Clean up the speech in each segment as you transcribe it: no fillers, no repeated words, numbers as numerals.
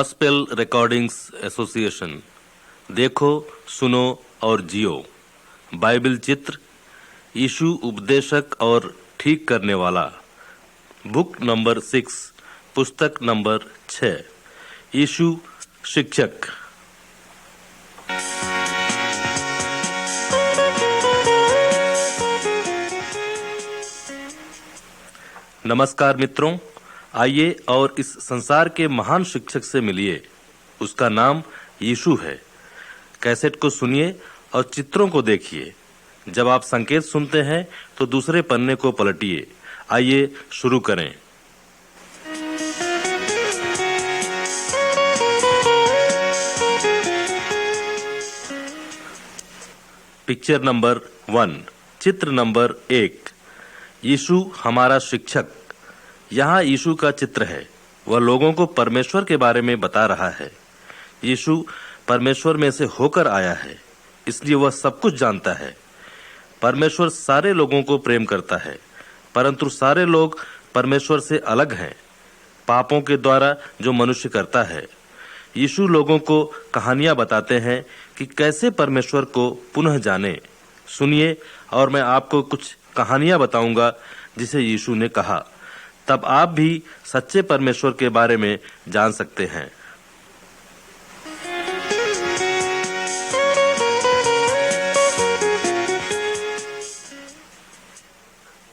Gospel recordings association. देखो, सुनो और जियो। बाइबल चित्र, यीशु उपदेशक और ठीक करने वाला। बुक नंबर 6, पुस्तक नंबर 6, यीशु शिक्षक। नमस्कार मित्रों, आइए और इस संसार के महान शिक्षक से मिलिए। उसका नाम यीशु है। कैसेट को सुनिए और चित्रों को देखिए। जब आप संकेत सुनते हैं तो दूसरे पन्ने को पलटिए। आइए शुरू करें। पिक्चर नंबर 1, चित्र नंबर 1, यीशु हमारा शिक्षक। यहाँ यीशु का चित्र है। वह लोगों को परमेश्वर के बारे में बता रहा है। यीशु परमेश्वर में से होकर आया है, इसलिए वह सब कुछ जानता है। परमेश्वर सारे लोगों को प्रेम करता है, परंतु सारे लोग परमेश्वर से अलग हैं, पापों के द्वारा जो मनुष्य करता है। यीशु लोगों को कहानियां बताते हैं कि कैसे परमेश्वर को पुनः जाने। सुनिए और मैं आपको कुछ कहानियां बताऊंगा जिसे यीशु ने कहा, तब आप भी सच्चे परमेश्वर के बारे में जान सकते हैं।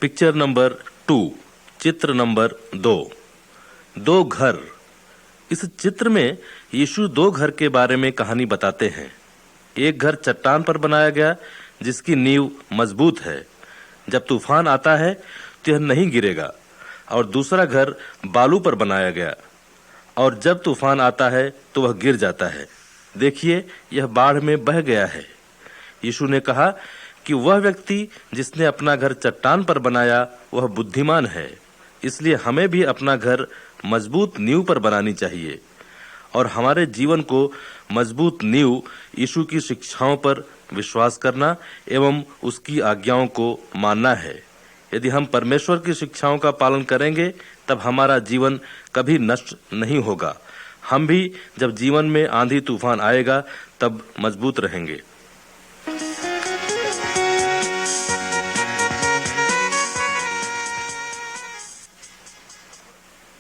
पिक्चर नंबर 2, चित्र नंबर 2, दो घर। इस चित्र में यीशु दो घर के बारे में कहानी बताते हैं। एक घर चट्टान पर बनाया गया जिसकी नींव मजबूत है, जब तूफान आता है तो यह नहीं गिरेगा। और दूसरा घर बालू पर बनाया गया और जब तूफान आता है तो वह गिर जाता है। देखिए, यह बाढ़ में बह गया है। यीशु ने कहा कि वह व्यक्ति जिसने अपना घर चट्टान पर बनाया वह बुद्धिमान है। इसलिए हमें भी अपना घर मजबूत नींव पर बनानी चाहिए और हमारे जीवन को मजबूत नींव यीशु की शिक्षाओं पर विश्वास करना एवं उसकी आज्ञाओं को मानना है। यदि हम परमेश्वर की शिक्षाओं का पालन करेंगे तब हमारा जीवन कभी नष्ट नहीं होगा। हम भी जब जीवन में आंधी तूफान आएगा तब मजबूत रहेंगे।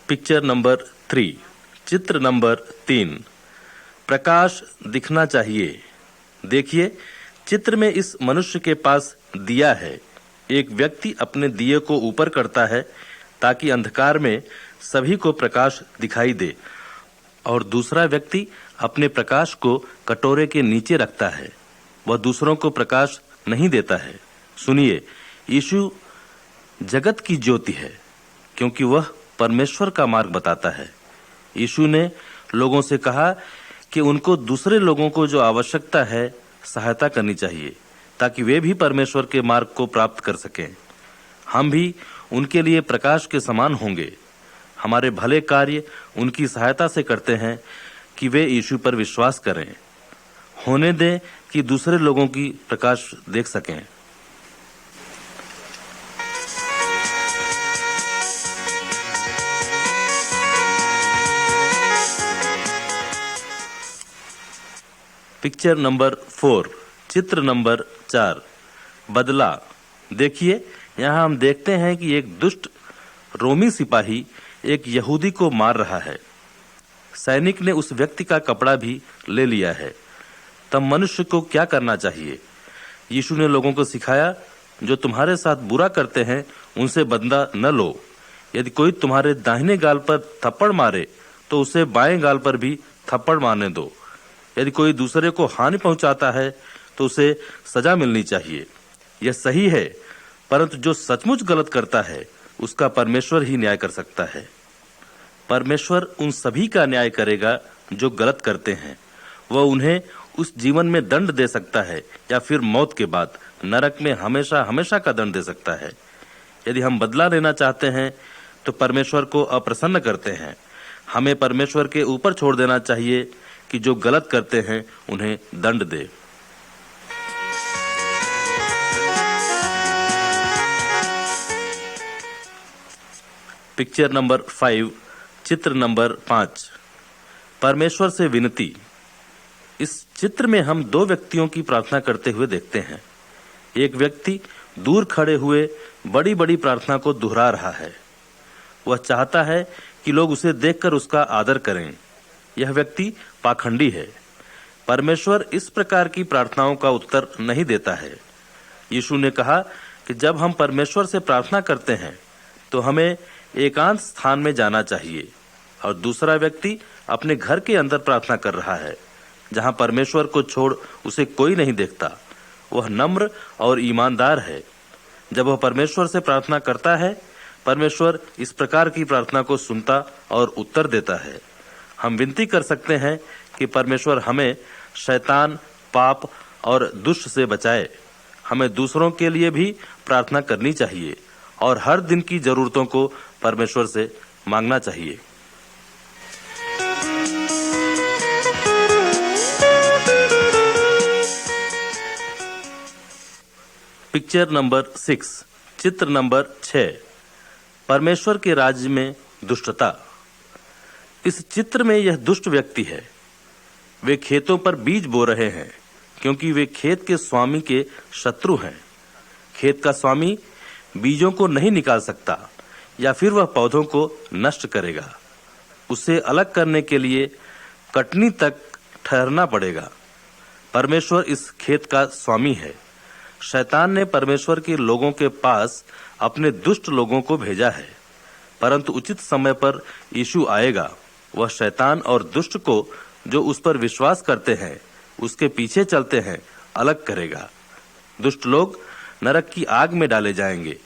पिक्चर नंबर 3, चित्र नंबर 3, प्रकाश दिखना चाहिए। देखिए, चित्र में इस मनुष्य के पास दिया है। एक व्यक्ति अपने दिए को ऊपर करता है ताकि अंधकार में सभी को प्रकाश दिखाई दे, और दूसरा व्यक्ति अपने प्रकाश को कटोरे के नीचे रखता है। वह दूसरों को प्रकाश नहीं देता है। सुनिए, यीशु जगत की ज्योति है क्योंकि वह परमेश्वर का मार्ग बताता है। यीशु ने लोगों से कहा कि उनको दूसरे लोगों को जो आवश्यकता है सहायता करनी चाहिए ताकि वे भी परमेश्वर के मार्ग को प्राप्त कर सकें। हम भी उनके लिए प्रकाश के समान होंगे। हमारे भले कार्य उनकी सहायता से करते हैं कि वे यीशु पर विश्वास करें। होने दें कि दूसरे लोगों की प्रकाश देख सकें। पिक्चर नंबर 4, चित्र नंबर 4, बदला। देखिए, यहाँ हम देखते हैं कि एक दुष्ट रोमी सिपाही एक यहूदी को मार रहा है। सैनिक ने उस व्यक्ति का कपड़ा भी ले लिया है। तब मनुष्य को क्या करना चाहिए? यीशु ने लोगों को सिखाया, जो तुम्हारे साथ बुरा करते हैं उनसे बदला न लो। यदि कोई तुम्हारे दाहिने गाल पर थप्पड़ मारे तो उसे बाएं गाल पर भी थप्पड़ मारने दो। यदि कोई दूसरे को हानि पहुंचाता है तो उसे सजा मिलनी चाहिए। यह सही है, परंतु जो सचमुच गलत करता है उसका परमेश्वर ही न्याय कर सकता है। परमेश्वर उन सभी का न्याय करेगा जो गलत करते हैं। वह उन्हें उस जीवन में दंड दे सकता है या फिर मौत के बाद नरक में हमेशा हमेशा का दंड दे सकता है। यदि हम बदला लेना चाहते हैं तो परमेश्वर को अप्रसन्न करते हैं। हमें परमेश्वर के ऊपर छोड़ देना चाहिए कि जो गलत करते हैं उन्हें दंड दे। पिक्चर नंबर 5, चित्र नंबर 5, परमेश्वर से विनती। इस चित्र में हम दो व्यक्तियों की प्रार्थना करते हुए देखते हैं। एक व्यक्ति दूर खड़े हुए बड़ी बड़ी प्रार्थना को दोहरा रहा है। वह चाहता है कि लोग उसे देखकर उसका आदर करें। यह व्यक्ति पाखंडी है। परमेश्वर इस प्रकार की प्रार्थनाओं का उत्तर नहीं देता है। यीशु ने कहा कि जब हम परमेश्वर से प्रार्थना करते हैं तो हमें एकांत स्थान में जाना चाहिए, और दूसरा व्यक्ति अपने घर के अंदर प्रार्थना कर रहा है, जहां परमेश्वर को छोड़ उसे कोई नहीं देखता। वह नम्र और ईमानदार है। जब वह परमेश्वर से प्रार्थना करता है, परमेश्वर इस प्रकार की प्रार्थना को सुनता और उत्तर देता है। हम विनती कर सकते हैं कि परमेश्वर हमें शैतान, पाप और दुष्ट से बचाए। हमें दूसरों के लिए भी प्रार्थना करनी चाहिए और हर दिन की जरूरतों को परमेश्वर से मांगना चाहिए। पिक्चर नंबर 6, चित्र नंबर 6, परमेश्वर के राज्य में दुष्टता। इस चित्र में यह दुष्ट व्यक्ति है। वे खेतों पर बीज बो रहे हैं क्योंकि वे खेत के स्वामी के शत्रु हैं। खेत का स्वामी बीजों को नहीं निकाल सकता या फिर वह पौधों को नष्ट करेगा। उसे अलग करने के लिए कटनी तक ठहरना पड़ेगा। परमेश्वर इस खेत का स्वामी है। शैतान ने परमेश्वर के लोगों के पास अपने दुष्ट लोगों को भेजा है, परंतु उचित समय पर यीशु आएगा। वह शैतान और दुष्ट को जो उस पर विश्वास करते हैं, उसके पीछे चलते हैं, अलग करेगा। दुष्ट लोग नरक की आग में डाले जाएंगे।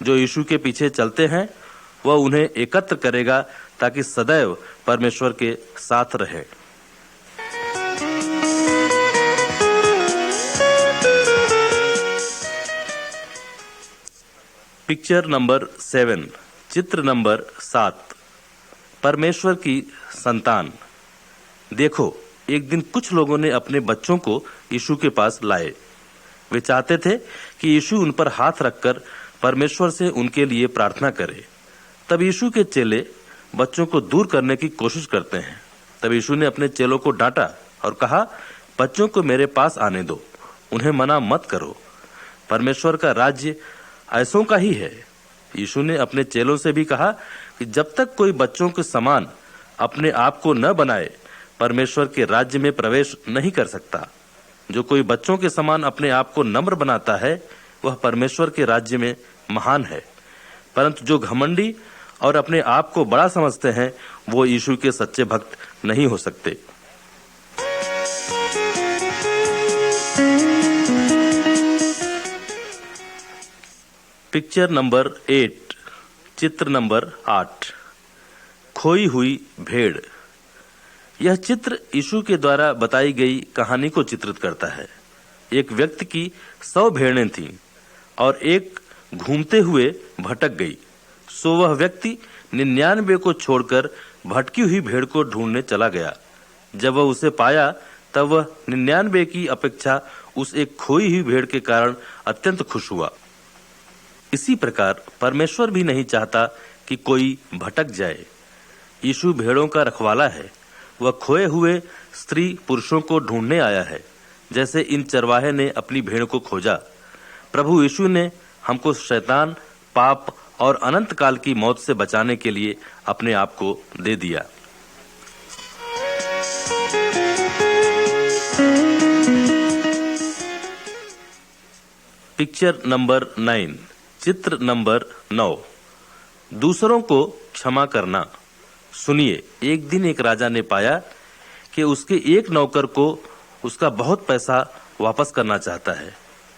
जो यीशु के पीछे चलते हैं, वह उन्हें एकत्र करेगा ताकि सदैव परमेश्वर के साथ रहे। पिक्चर नंबर 7, चित्र नंबर 7, परमेश्वर की संतान। देखो, एक दिन कुछ लोगों ने अपने बच्चों को यीशु के पास लाए। वे चाहते थे कि यीशु उन पर हाथ रखकर परमेश्वर से उनके लिए प्रार्थना करे। तब यीशु के चेले बच्चों को दूर करने की कोशिश करते हैं। तब यीशु ने अपने चेलों को डांटा और कहा, बच्चों को मेरे पास आने दो, उन्हें मना मत करो। परमेश्वर का राज्य ऐसों का ही है। यीशु ने अपने चेलों से भी कहा कि जब तक कोई बच्चों के समान अपने आप को न बनाए, परमेश्वर के राज्य में प्रवेश नहीं कर सकता। जो कोई बच्चों के समान अपने आप को नम्र बनाता है, वह परमेश्वर के राज्य में महान है। परंतु जो घमंडी और अपने आप को बड़ा समझते हैं, वो यीशु के सच्चे भक्त नहीं हो सकते। पिक्चर नंबर 8, चित्र नंबर 8, खोई हुई भेड़। यह चित्र यीशु के द्वारा बताई गई कहानी को चित्रित करता है। एक व्यक्ति की 100 भेड़ें थीं और एक घूमते हुए भटक गई। सो वह व्यक्ति 99 को छोड़कर भटकी हुई भेड़ को ढूंढने चला गया। जब वह उसे पाया, तब वह 99 की अपेक्षा उस एक खोई हुई भेड़ के कारण अत्यंत खुश हुआ। इसी प्रकार परमेश्वर भी नहीं चाहता कि कोई भटक जाए। यीशु भेड़ों का रखवाला है। वह खोए हुए स्त्री पुरुषों को ढूंढने आया है, जैसे इन चरवाहे ने अपनी भेड़ को खोजा। प्रभु यीशु ने हमको शैतान, पाप और अनंत काल की मौत से बचाने के लिए अपने आप को दे दिया। पिक्चर नंबर 9, चित्र नंबर 9, दूसरों को क्षमा करना। सुनिए, एक दिन एक राजा ने पाया कि उसके एक नौकर को उसका बहुत पैसा वापस करना चाहता है।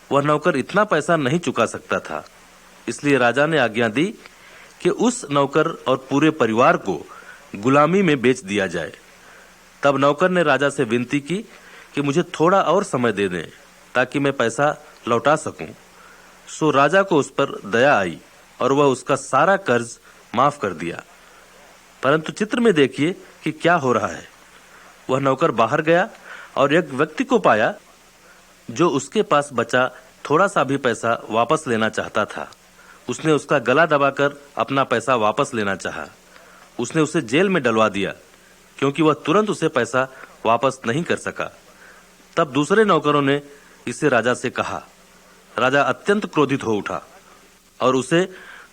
वह नौकर इतना पैसा नहीं चुका सकता था, इसलिए राजा ने आज्ञा दी कि उस नौकर और पूरे परिवार को गुलामी में बेच दिया जाए। तब नौकर ने राजा से विनती की कि मुझे थोड़ा और समय दे दें ताकि मैं पैसा लौटा सकूं। सो राजा को उस पर दया आई और वह उसका सारा कर्ज माफ कर दिया। परंतु चित्र में देखिए कि क्या हो रहा है। वह नौकर बाहर गया और एक व्यक्ति को पाया जो उसके पास बचा थोड़ा सा भी पैसा वापस लेना चाहता था। उसने उसका गला दबाकर अपना पैसा वापस लेना चाहा। उसने उसे जेल में डलवा दिया। क्योंकि वह तुरंत उसे पैसा वापस नहीं कर सका। तब दूसरे नौकरों ने इसे राजा से कहा। राजा अत्यंत क्रोधित हो उठा और उसे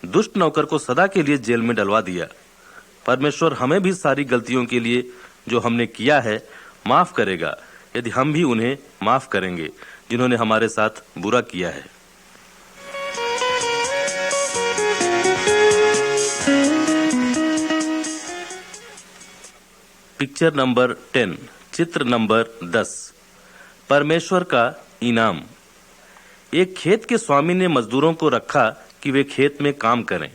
दुष्ट नौकर को सदा के लिए जेल में डलवा दिया। परमेश्वर हमें भी सारी गलतियों के लिए जो हमने किया है माफ करेगा, यदि हम भी उन्हें माफ करेंगे जिन्होंने हमारे साथ बुरा किया है। पिक्चर नंबर 10, चित्र नंबर 10, परमेश्वर का इनाम। एक खेत के स्वामी ने मजदूरों को रखा कि वे खेत में काम करें।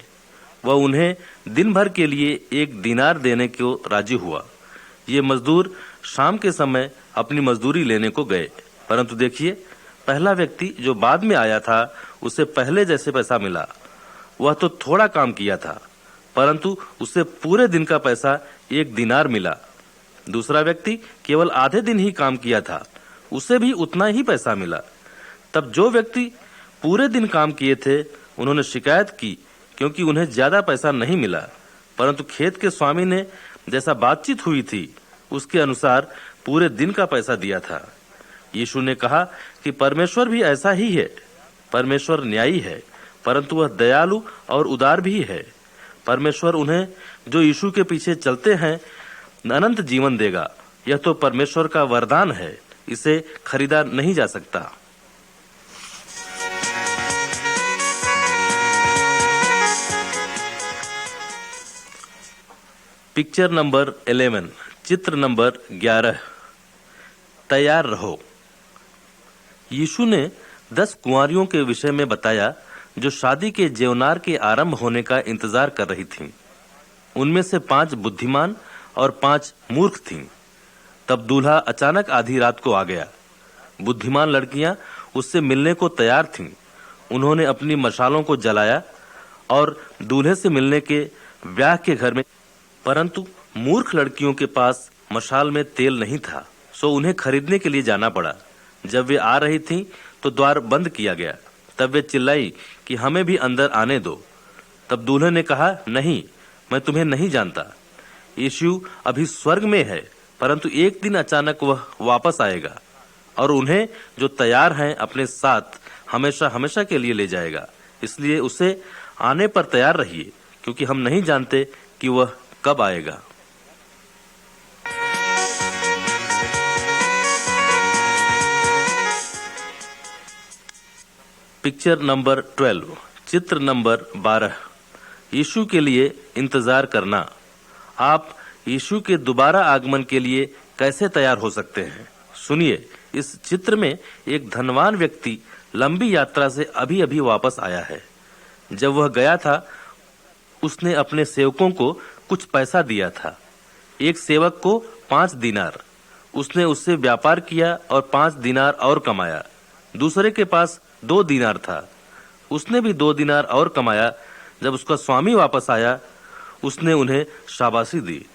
वह उन्हें दिन भर के लिए 1 दीनार देने को राजी हुआ। ये मजदूर शाम के समय अपनी मजदूरी लेने को गए, परंतु देखिए, पहला व्यक्ति जो बाद में आया था उसे पहले जैसे पैसा मिला। वह तो थोड़ा काम किया था, परंतु उसे पूरे दिन का पैसा 1 दीनार मिला। दूसरा व्यक्ति केवल आधे दिन ही काम किया था, उसे भी उतना ही पैसा मिला। तब जो व्यक्ति पूरे दिन काम किए थे उन्होंने शिकायत की क्योंकि उन्हें ज्यादा पैसा नहीं मिला, परंतु खेत के स्वामी ने जैसा बातचीत हुई थी उसके अनुसार पूरे दिन का पैसा दिया था। यीशु ने कहा कि परमेश्वर भी ऐसा ही है। परमेश्वर न्यायी है, परंतु वह दयालु और उदार भी है। परमेश्वर उन्हें जो यीशु के पीछे चलते हैं अनंत जीवन देगा। यह तो परमेश्वर का वरदान है, इसे खरीदा नहीं जा सकता। पिक्चर नंबर 11, चित्र नंबर 11, तैयार रहो। यीशु ने 10 कुंवारियों के विषय में बताया जो शादी के जेवनार के आरंभ होने का इंतजार कर रही थीं। उनमें से 5 बुद्धिमान और 5 मूर्ख थीं। तब दूल्हा अचानक आधी रात को आ गया। बुद्धिमान लड़कियां उससे मिलने को तैयार थीं। उन्होंने अपनी मशालों को जलाया और दूल्हे से मिलने के ब्याह के घर में, परंतु मूर्ख लड़कियों के पास मशाल में तेल नहीं था, सो उन्हें खरीदने के लिए जाना पड़ा। जब वे आ रही थीं तो द्वार बंद किया गया। तब वे चिल्लाई कि हमें भी अंदर आने दो। तब दूल्हे ने कहा, नहीं, मैं तुम्हें नहीं जानता। यीशु अभी स्वर्ग में है, परंतु एक दिन अचानक वह वापस आएगा और उन्हें जो तैयार हैं अपने साथ हमेशा हमेशा के लिए ले जाएगा। इसलिए उसे आने पर तैयार रहिए, क्योंकि हम नहीं जानते कि वह कब आएगा। पिक्चर नंबर 12, चित्र नंबर 12, यीशु के लिए इंतजार करना। आप यीशु के दोबारा आगमन के लिए कैसे तैयार हो सकते हैं? सुनिए, इस चित्र में एक धनवान व्यक्ति लंबी यात्रा से अभी अभी वापस आया है। जब वह गया था उसने अपने सेवकों को कुछ पैसा दिया था। एक सेवक को 5 दीनार। उसने उससे व्यापार किया और 5 दीनार और कमाया। दूसरे के पास 2 दीनार था। उसने भी 2 दीनार और कमाया। जब उसका स्वामी वापस आया उसने उन्हें शाबाशी दी,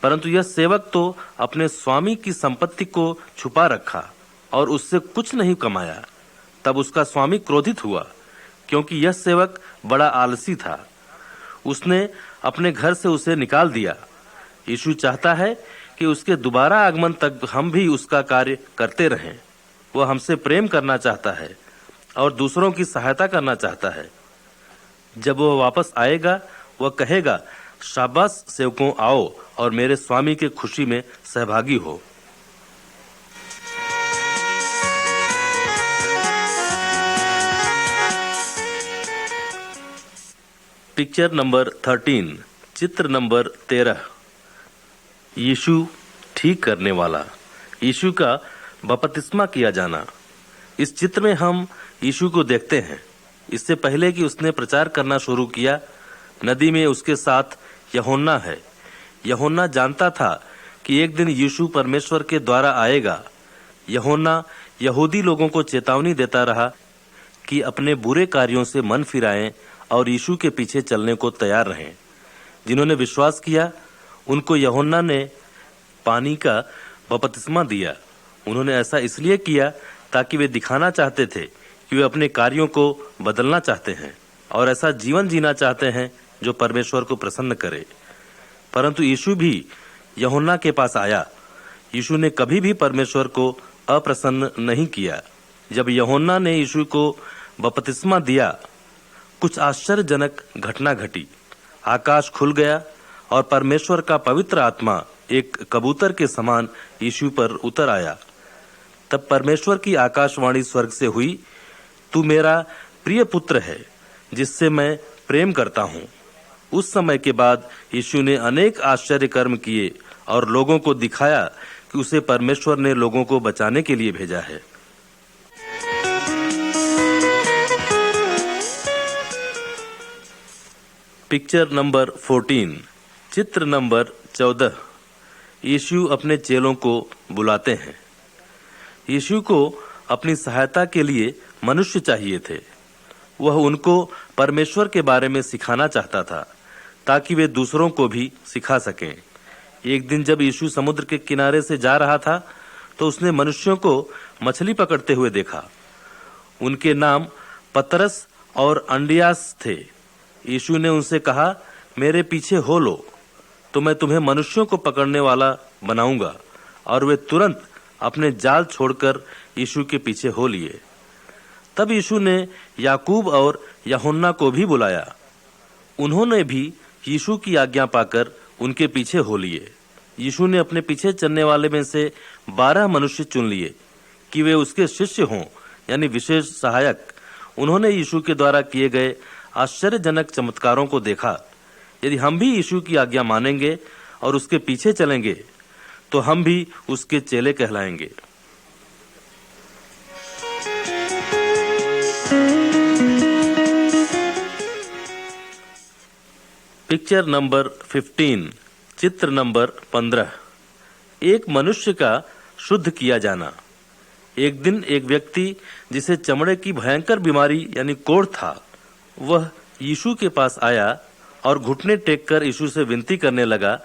परंतु यह सेवक तो अपने स्वामी की संपत्ति को छुपा रखा और उससे कुछ नहीं कमाया। तब उसका स्वामी क्रोधित हुआ, क्योंकि यह सेवक बड़ा आलसी था। उसने अपने घर से उसे निकाल दिया। यीशु चाहता है कि उसके दोबारा आगमन तक हम भी उसका कार्य करते रहें। वह हमसे प्रेम करना चाहता है और दूसरों की सहायता करना चाहता है। जब वह वापस आएगा वह कहेगा, शाबाश सेवकों, आओ और मेरे स्वामी के खुशी में सहभागी हो। पिक्चर नंबर 13, चित्र नंबर 13, यीशु ठीक करने वाला। यीशु का बपतिस्मा किया जाना। इस चित्र में हम यीशु को देखते हैं। इससे पहले कि उसने प्रचार करना शुरू किया, नदी में उसके साथ यूहन्ना है। यूहन्ना जानता था कि एक दिन यीशु परमेश्वर के द्वारा आएगा। यूहन्ना यहूदी लोगों को चेतावनी देता रहा कि अपने बुरे कार्यों से मन फिराएं और यीशु के पीछे चलने को तैयार रहें। जिन्होंने विश्वास किया उनको यूहन्ना ने पानी का बपतिस्मा दिया। उन्होंने ऐसा इसलिए किया ताकि वे दिखाना चाहते थे कि वे अपने कार्यों को बदलना चाहते हैं और ऐसा जीवन जीना चाहते हैं जो परमेश्वर को प्रसन्न करे। परंतु यीशु भी यूहन्ना के पास आया। यीशु ने कभी भी परमेश्वर को अप्रसन्न नहीं किया। जब यूहन्ना ने यीशु को बपतिस्मा दिया, कुछ आश्चर्यजनक घटना घटी। आकाश खुल गया और परमेश्वर का पवित्र आत्मा एक कबूतर के समान यीशु पर उतर आया। तब परमेश्वर की आकाशवाणी स्वर्ग से हुई, तू मेरा प्रिय पुत्र है, जिससे मैं प्रेम करता हूँ। उस समय के बाद यीशु ने अनेक आश्चर्य कर्म किए और लोगों को दिखाया कि उसे परमेश्वर ने लोगों को बचाने के लिए भेजा है। पिक्चर नंबर 14, चित्र नंबर 14। यीशु अपने चेलों को बुलाते हैं। यीशु को अपनी सहायता के लिए मनुष्य चाहिए थे। वह उनको परमेश्वर के बारे में सिखाना चाहता था ताकि वे दूसरों को भी सिखा सकें। एक दिन जब यीशु समुद्र के किनारे से जा रहा था तो उसने मनुष्यों को मछली पकड़ते हुए देखा। उनके नाम पतरस और अंड्रियास थे। यीशु ने उनसे कहा, मेरे पीछे हो लो तो मैं तुम्हें मनुष्यों को पकड़ने वाला बनाऊंगा। और वे तुरंत अपने जाल छोड़कर यीशु के पीछे हो लिए। तब यीशु ने याकूब और यूहन्ना को भी बुलाया। उन्होंने भी यीशु की आज्ञा पाकर उनके पीछे हो लिए। यीशु ने अपने पीछे चलने वाले में से 12 मनुष्य चुन लिए कि वे उसके शिष्य हों, यानी विशेष सहायक। उन्होंने यीशु के द्वारा किए गए आश्चर्यजनक चमत्कारों को देखा। यदि हम भी यीशु की आज्ञा मानेंगे और उसके पीछे चलेंगे तो हम भी उसके चेले कहलाएंगे। पिक्चर नंबर 15, चित्र नंबर 15। एक मनुष्य का शुद्ध किया जाना। एक दिन एक व्यक्ति जिसे चमड़े की भयंकर बीमारी यानी कोढ़ था, वह यीशु के पास आया और घुटने टेककर यीशु से विनती करने लगा,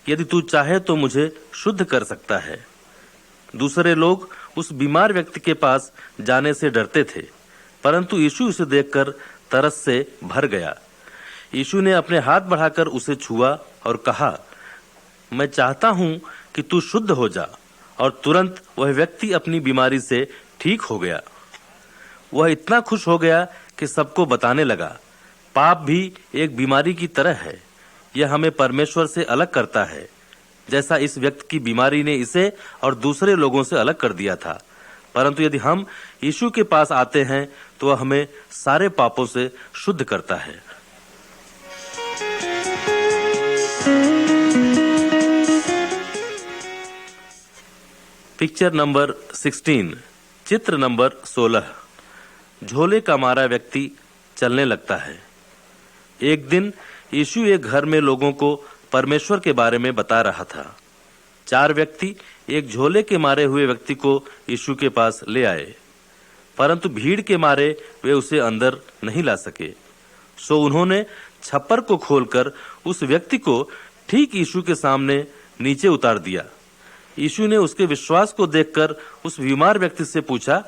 यदि तू चाहे तो मुझे शुद्ध कर सकता है। दूसरे लोग उस बीमार व्यक्ति के पास जाने से डरते थे, परंतु यीशु उसे देखकर तरस से भर गया। यीशु ने अपने हाथ बढ़ाकर उसे छुआ और कहा, मैं चाहता हूं कि तू शुद्ध हो जा। और तुरंत वह व्यक्ति अपनी बीमारी से ठीक हो गया। वह इतना खुश हो गया कि सबको बताने लगा, पाप भी एक बीमारी की तरह है। यह हमें परमेश्वर से अलग करता है, जैसा इस व्यक्ति की बीमारी ने इसे और दूसरे लोगों से अलग कर दिया था। परंतु यदि हम यीशु के पास आते हैं तो वह हमें सारे पापों से शुद्ध करता है। पिक्चर नंबर 16, चित्र नंबर 16। झोले का मारा व्यक्ति चलने लगता है। एक दिन यीशु एक घर में लोगों को परमेश्वर के बारे में बता रहा था। 4 व्यक्ति एक झोले के मारे हुए व्यक्ति को यीशु के पास ले आए, परंतु भीड़ के मारे वे उसे अंदर नहीं ला सके। सो उन्होंने छप्पर को खोलकर उस व्यक्ति को ठीक यीशु के सामने नीचे उतार दिया। यीशु ने उसके विश्वास को देखकर उस बीमार व्यक्ति से पूछा,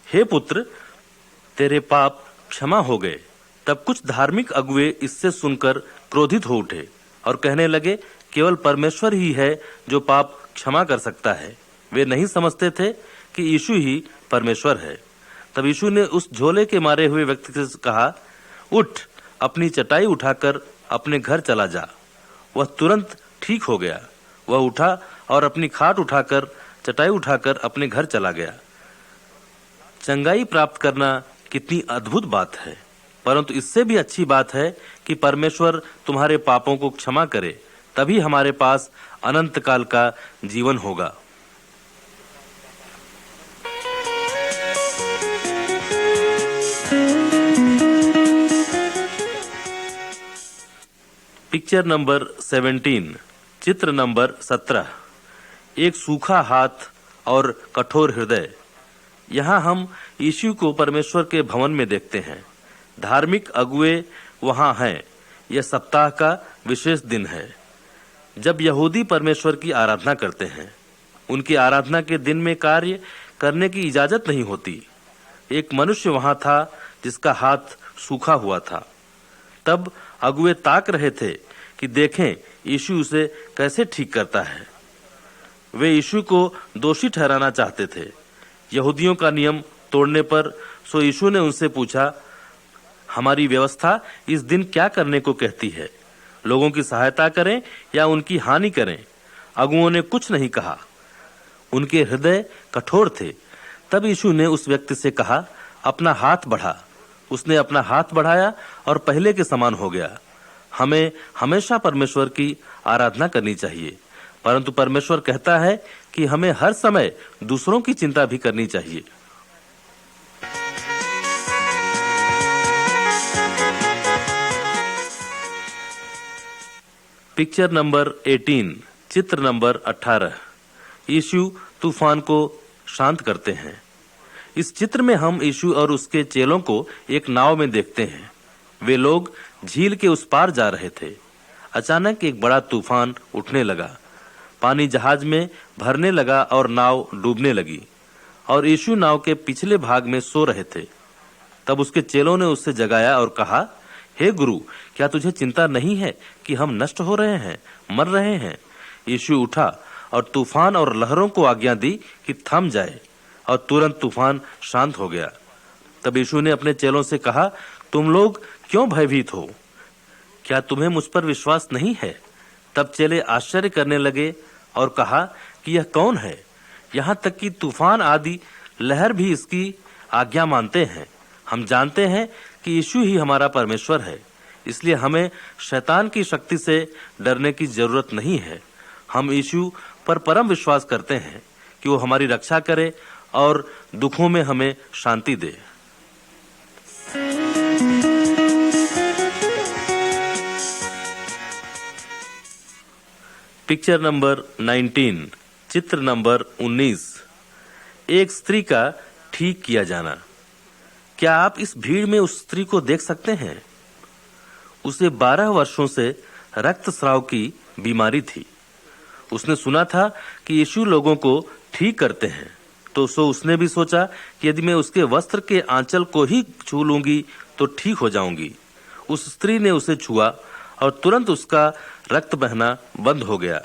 हे पुत्र, तेरे पाप क्षमा हो गए। तब कुछ धार्मिक अगुए इससे सुनकर क्रोधित हो उठे और कहने लगे, केवल परमेश्वर ही है जो पाप क्षमा कर सकता है। वे नहीं समझते थे कि यीशु ही परमेश्वर है। तब यीशु ने उस झोले के मारे हुए व्यक्ति से कहा, उठ, अपनी चटाई उठाकर अपने घर चला जा। वह तुरंत ठीक हो गया। वह उठा और अपनी खाट उठाकर चटाई उठाकर अपने घर चला गया। चंगाई प्राप्त करना कितनी अद्भुत बात है, परंतु इससे भी अच्छी बात है कि परमेश्वर तुम्हारे पापों को क्षमा करे, तभी हमारे पास अनंत काल का जीवन होगा। पिक्चर नंबर 17, चित्र नंबर 17। एक सूखा हाथ और कठोर हृदय। यहाँ हम यीशु को परमेश्वर के भवन में देखते हैं। धार्मिक अगुए वहाँ हैं। यह सप्ताह का विशेष दिन है जब यहूदी परमेश्वर की आराधना करते हैं। उनकी आराधना के दिन में कार्य करने की इजाजत नहीं होती। एक मनुष्य वहाँ था जिसका हाथ सूखा हुआ था। तब अगुए ताक रहे थे कि देखें यीशु उसे कैसे ठीक करता है। वे यीशु को दोषी ठहराना चाहते थे यहूदियों का नियम तोड़ने पर। सो यीशु ने उनसे पूछा, हमारी व्यवस्था इस दिन क्या करने को कहती है, लोगों की सहायता करें या उनकी हानि करें? अगुओं ने कुछ नहीं कहा, उनके हृदय कठोर थे। तब यीशु ने उस व्यक्ति से कहा, अपना हाथ बढ़ा। उसने अपना हाथ बढ़ाया और पहले के समान हो गया। हमें हमेशा परमेश्वर की आराधना करनी चाहिए, परंतु परमेश्वर कहता है कि हमें हर समय दूसरों की चिंता भी करनी चाहिए। पिक्चर नंबर 18, चित्र नंबर 18। यीशु तूफान को शांत करते हैं। इस चित्र में हम यीशु और उसके चेलों को एक नाव में देखते हैं। वे लोग झील के उस पार जा रहे थे। अचानक एक बड़ा तूफान उठने लगा, पानी जहाज में भरने लगा और नाव डूबने लगी और यीशु नाव के पिछले भाग में सो रहे थे। तब उसके चेलों ने उससे जगाया और कहा, हे गुरु, क्या तुझे चिंता नहीं है कि हम नष्ट हो रहे हैं, मर रहे हैं? यीशु उठा और तूफान और लहरों को आज्ञा दी कि थम जाए और तुरंत तूफान शांत हो गया। तब यीशु ने अपने चेलों से कहा, तुम लोग क्यों भयभीत हो? क्या तुम्हें मुझ पर विश्वास नहीं है? तब चेले आश्चर्य करने लगे और कहा कि यह कौन है, यहाँ तक कि तूफान आदि लहर भी इसकी आज्ञा मानते हैं। हम जानते हैं कि यीशु ही हमारा परमेश्वर है, इसलिए हमें शैतान की शक्ति से डरने की जरूरत नहीं है। हम यीशु पर परम विश्वास करते हैं कि वो हमारी रक्षा करे और दुखों में हमें शांति दे। पिक्चर नंबर 19, चित्र नंबर 19। एक स्त्री का ठीक किया जाना। क्या आप इस भीड़ में उस स्त्री को देख सकते हैं? उसे 12 वर्षों से रक्तस्राव की बीमारी थी। उसने सुना था कि यीशु लोगों को ठीक करते हैं, तो उसने भी सोचा कि यदि मैं उसके वस्त्र के आंचल को ही छू लूंगी तो ठीक हो जाऊंगी। उस स्त्री ने उसे छुआ और तुरंत उसका रक्त बहना बंद हो गया।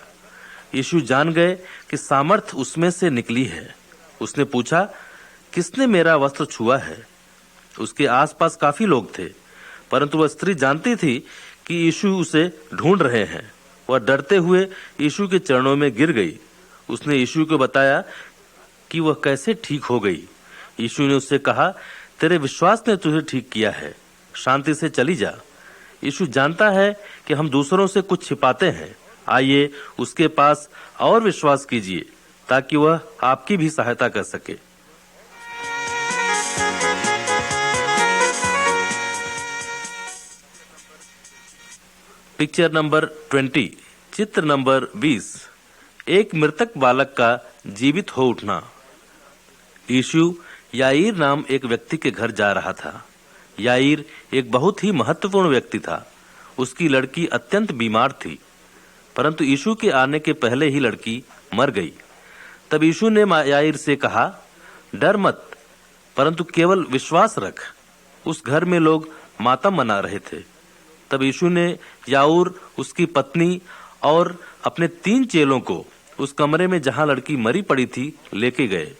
यीशु जान गए कि सामर्थ उसमें से निकली है। उसने पूछा, किसने मेरा वस्त्र छुआ है? उसके आसपास काफी लोग थे, परंतु वह स्त्री जानती थी कि यीशु उसे ढूंढ रहे हैं। वह डरते हुए यीशु के चरणों में गिर गई। उसने यीशु को बताया कि वह कैसे ठीक हो गई। यीशु ने उससे कहा, तेरे विश्वास ने तुझे ठीक किया है, शांति से चली जा। यीशु जानता है कि हम दूसरों से कुछ छिपाते हैं। आइए उसके पास और विश्वास कीजिए ताकि वह आपकी भी सहायता कर सके। पिक्चर नंबर 20, चित्र नंबर 20। एक मृतक बालक का जीवित हो उठना। यीशु याईर नाम एक व्यक्ति के घर जा रहा था। याईर एक बहुत ही महत्वपूर्ण व्यक्ति था। उसकी लड़की अत्यंत बीमार थी, परंतु यीशु के आने के पहले ही लड़की मर गई। तब यीशु ने याईर से कहा, डर मत, परंतु केवल विश्वास रख। उस घर में लोग मातम मना रहे थे। तब यीशु ने याऊर, उसकी पत्नी और अपने 3 चेलों को उस कमरे में जहां लड़की मरी पड़ी थी लेके गए।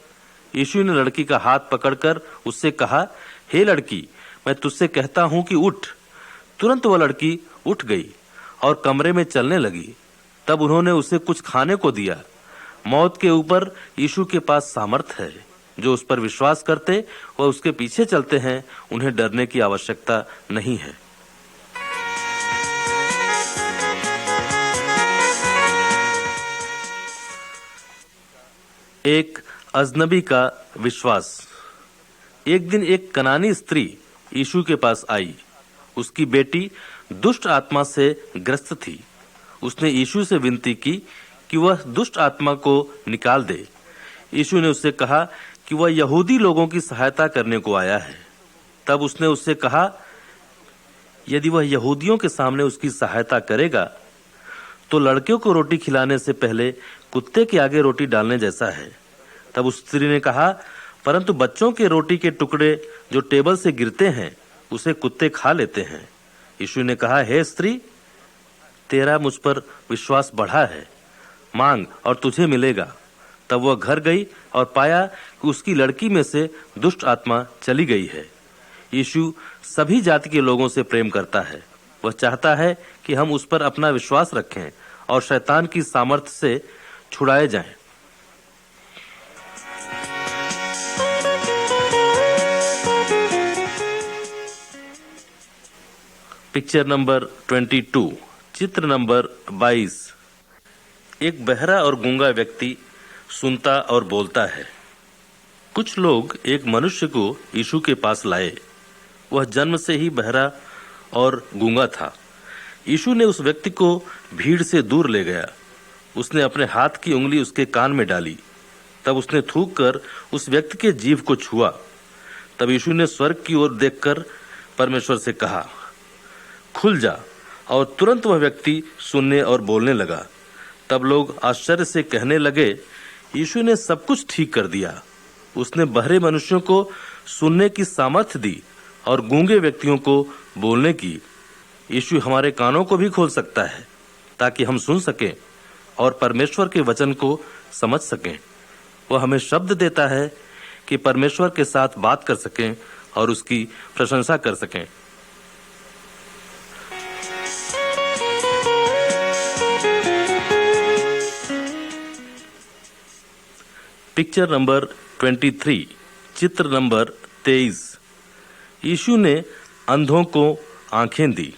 यीशु ने लड़की का हाथ पकड़कर उससे कहा, हे लड़की, मैं तुझसे कहता हूं कि उठ। तुरंत वह लड़की उठ गई और कमरे में चलने लगी। तब उन्होंने उसे कुछ खाने को दिया। मौत के ऊपर यीशु के पास सामर्थ है। जो उस पर विश्वास करते वह उसके पीछे चलते हैं, उन्हें डरने की आवश्यकता नहीं है। एक अजनबी का विश्वास। एक दिन एक कनानी स्त्री यीशु के पास आई। उसकी बेटी दुष्ट आत्मा से ग्रस्त थी। उसने यीशु से विनती की कि वह दुष्ट आत्मा को निकाल दे। यीशु ने उससे कहा कि वह यहूदी लोगों की सहायता करने को आया है। तब उसने उससे कहा, यदि वह यहूदियों के सामने उसकी सहायता करेगा तो लड़कियों को रोटी खिलाने से पहले कुत्ते के आगे रोटी डालने जैसा है। तब उस स्त्री ने कहा, परंतु बच्चों के रोटी के टुकड़े जो टेबल से गिरते हैं उसे कुत्ते खा लेते हैं। यीशु ने कहा, हे स्त्री, तेरा मुझ पर विश्वास बढ़ा है, मांग और तुझे मिलेगा। तब वह घर गई और पाया कि उसकी लड़की में से दुष्ट आत्मा चली गई है। यीशु सभी जाति के लोगों से प्रेम करता है। वह चाहता है कि हम उस पर अपना विश्वास रखें और शैतान की सामर्थ्य से छुड़ाए जाएं। पिक्चर नंबर 22, चित्र नंबर 22। एक बहरा और गूंगा व्यक्ति सुनता और बोलता है। कुछ लोग एक मनुष्य को यीशु के पास लाए। वह जन्म से ही बहरा और गूंगा था। यीशु ने उस व्यक्ति को भीड़ से दूर ले गया। उसने अपने हाथ की उंगली उसके कान में डाली। तब उसने थूक कर उस व्यक्ति के जीभ को छुआ। तब यीशु ने स्वर्ग की ओर देखकर परमेश्वर से कहा, खुल जा। और तुरंत वह व्यक्ति सुनने और बोलने लगा। तब लोग आश्चर्य से कहने लगे, यीशु ने सब कुछ ठीक कर दिया। उसने बहरे मनुष्यों को सुनने की सामर्थ्य दी और गूंगे व्यक्तियों को बोलने की। यीशु हमारे कानों को भी खोल सकता है ताकि हम सुन सकें और परमेश्वर के वचन को समझ सकें। वह हमें शब्द देता है कि परमेश्वर के साथ बात कर सकें और उसकी प्रशंसा कर सकें। पिक्चर नंबर 23, चित्र नंबर 23। यीशु ने अंधों को आंखें दी।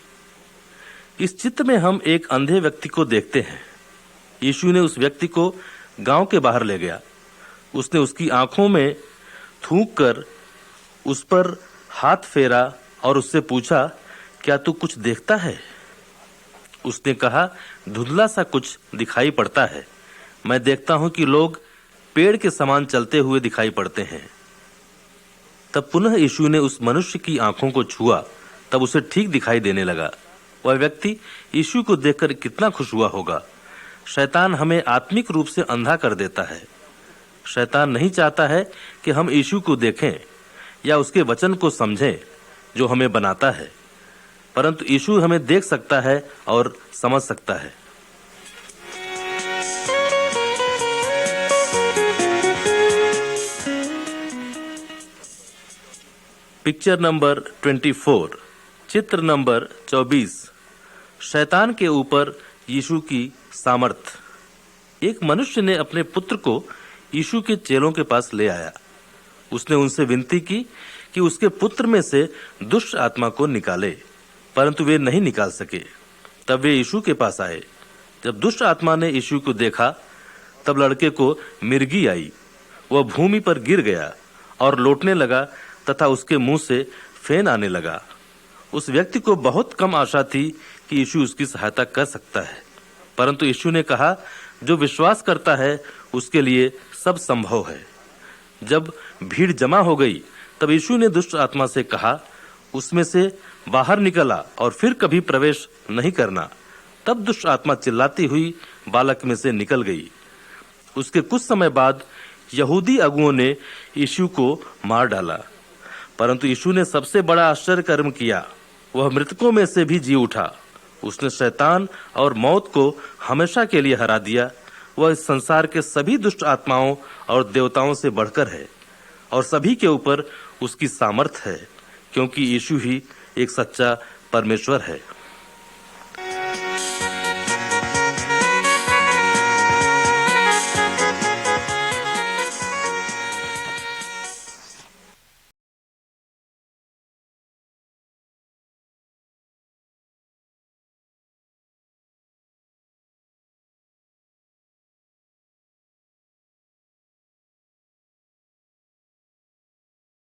इस चित्र में हम एक अंधे व्यक्ति को देखते हैं। यीशु ने उस व्यक्ति को गांव के बाहर ले गया। उसने उसकी आंखों में थूक कर उस पर हाथ फेरा और उससे पूछा, क्या तू कुछ देखता है? उसने कहा, धुंधला सा कुछ दिखाई पड़ता है। मैं देखता हूं कि लोग पेड़ के समान चलते हुए दिखाई पड़ते हैं। तब पुनः यीशु ने उस मनुष्य की आंखों को छुआ। तब उसे ठीक दिखाई देने लगा। वह व्यक्ति यीशु को देखकर कितना खुश हुआ होगा। शैतान हमें आत्मिक रूप से अंधा कर देता है। शैतान नहीं चाहता है कि हम यीशु को देखें या उसके वचन को समझें जो हमें बनाता है, परंतु यीशु हमें देख सकता है और समझ सकता है। पिक्चर नंबर 24, चित्र नंबर 24। शैतान के ऊपर यीशु की सामर्थ। एक मनुष्य ने अपने पुत्र को यीशु के चेलों के पास ले आया। उसने उनसे विनती की कि उसके पुत्र में से दुष्ट आत्मा को निकाले, परंतु वे नहीं निकाल सके। तब वे यीशु के पास आए। जब दुष्ट आत्मा ने यीशु को देखा, तब लड़के को मिर्गी आई। वह भूमि पर गिर गया और लौटने लगा तथा उसके मुंह से फेन आने लगा। उस व्यक्ति को बहुत कम आशा थी कि यीशु उसकी सहायता कर सकता है, परंतु यीशु ने कहा, जो विश्वास करता है उसके लिए सब संभव है। जब भीड़ जमा हो गई, तब यीशु ने दुष्ट आत्मा से कहा, उसमें से बाहर निकला और फिर कभी प्रवेश नहीं करना। तब दुष्ट आत्मा चिल्लाती हुई बालक में से निकल गई। उसके कुछ समय बाद यहूदी अगुओं ने यीशु को मार डाला, परंतु यीशु ने सबसे बड़ा आश्चर्य कर्म किया। वह मृतकों में से भी जी उठा। उसने शैतान और मौत को हमेशा के लिए हरा दिया। वह इस संसार के सभी दुष्ट आत्माओं और देवताओं से बढ़कर है और सभी के ऊपर उसकी सामर्थ है, क्योंकि यीशु ही एक सच्चा परमेश्वर है।